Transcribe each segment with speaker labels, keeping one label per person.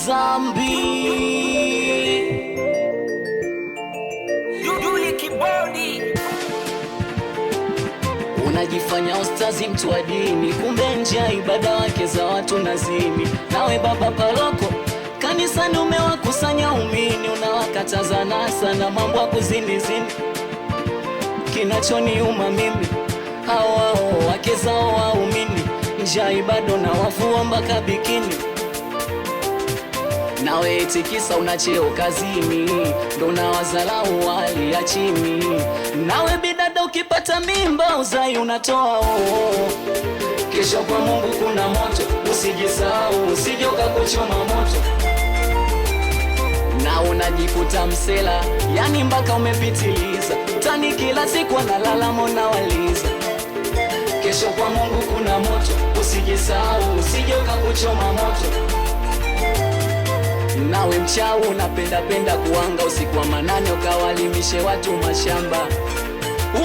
Speaker 1: zambi.
Speaker 2: Yuli Kibodi.
Speaker 1: Unajifanya ustazi mtu wa dini, kumbe nje ya ibada wake za watu nazimi. Nawe baba paroko kanisani umewakusanya umini, unawakataza nasa na mambo ya kuzinizini. Kinachoniuma mimi hao wake zao waumini, nje ya ibada na wafua mpaka bikini. Nawe eti kisa una cheo kazini, ndo na wazalau wali ya chini. Nawe bidada ukipata mimba uzai unatoa kesho kwa Mungu kuna moto, usijisahau usije ukakuchoma moto. Na unajikuta msela, yani mpaka umepitiliza, tani kila siku analala mona waliza. Kesho kwa Mungu kuna moto, usijisahau usije ukakuchoma moto. Nawe mchau unapenda kuanga usiku wa manane, ukawalimishe watu mashamba.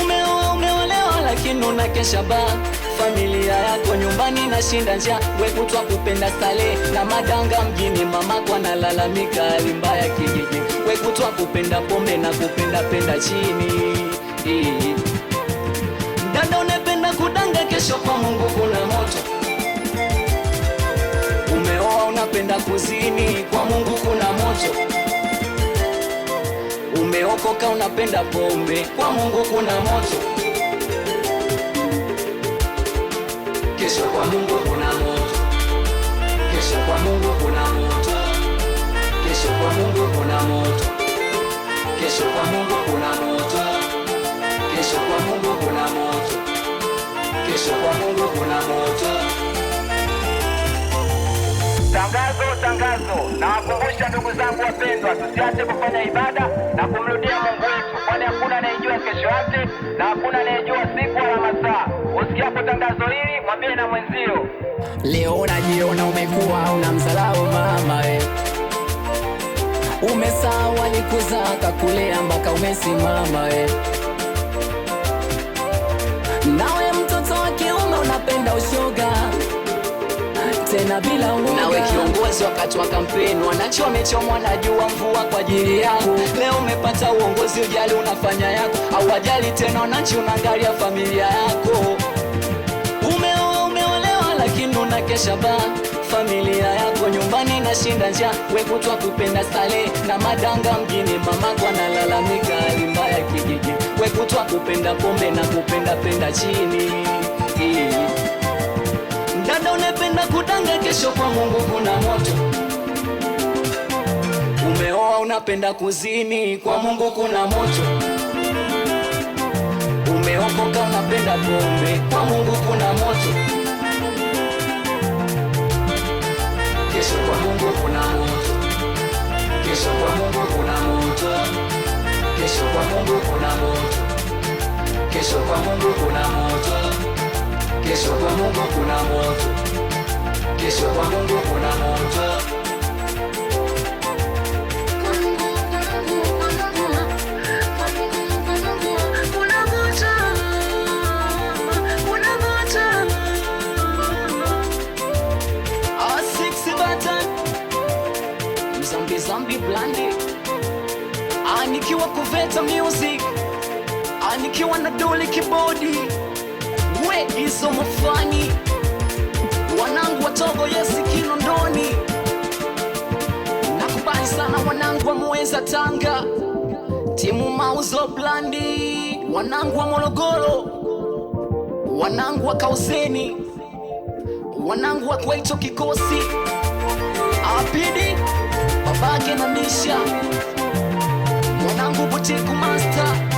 Speaker 1: Umeolewa lakini unakesha ba, familia yako nyumbani na shinda njaa. We kutwa kupenda stale na madanga mjini, mamako analalamika hali mbaya kijiji. We kutwa kupenda pombe na kupenda chini. Dada unapenda kudanga, kesho kwa Mungu kuna moto. Umeoa unapenda kuzini, kwa Mungu kuna moto. Umeokoka unapenda pombe, kwa Mungu kuna moto. Kesho kwa Mungu kuna moto. Kesho kwa Mungu kuna moto. Kesho kwa Mungu kuna moto. Kesho kwa Mungu kuna moto. Kesho kwa Mungu kuna moto. Kesho kwa Mungu kuna moto.
Speaker 2: Tangazo, na wakumbusha ndugu zangu wapendwa, tusiache kufanya ibada na kumrudia Mungu wetu, kwani hakuna anayejua kesho yake na hakuna anayejua siku wala masaa. Usikiapo tangazo hili mwambie na mwenzio.
Speaker 1: Leo unajiona umekuwa unamdharau mama we, umesahau alikuzaa akakulea mpaka umesimama we. Nawe mtoto wa kiume unapenda ushoga tena bila uoga. Nawe kiongozi wakati wa kampeni, wananchi wamechomwa na jua mvua kwa ajili yako. Leo umepata uongozi, ujali unafanya yako, au wajali tena wananchi, unaangalia familia yako. Umeolewa lakini unakesha ba, familia yako nyumbani na shinda njaa. We kutwa kupenda stale na madanga mjini, mamako analalamika hali mbaya kijiji. We kutwa kupenda pombe na kupenda chini. Dada unapenda kudanga, kesho kwa Mungu kuna moto. Umeoa unapenda kuzini, kwa Mungu kuna moto. Umeokoka unapenda pombe, kwa Mungu kuna moto. Kesho kwa Mungu kuna moto. Kesho kwa Mungu kuna moto. Kesho kwa Mungu kuna moto. Kesho kwa Mungu kuna moto. Kesho kwa Mungu kuna moto. Kesho kwa Mungu kuna moto. Zambi blandi, anikiwa Kuveta Music, anikiwa na Yuli Kibodi. We izo mafani, wanangu wa Togo Yesi Kinondoni. Nakubali sana wanangu wa Muheza Tanga, timu Mauzo Blandi, wanangu wa Morogoro, wanangu wa Kauseni, wanangu wa Kwaito Kikosi, Apidi babake na Misha, mwanangu Butiku Master.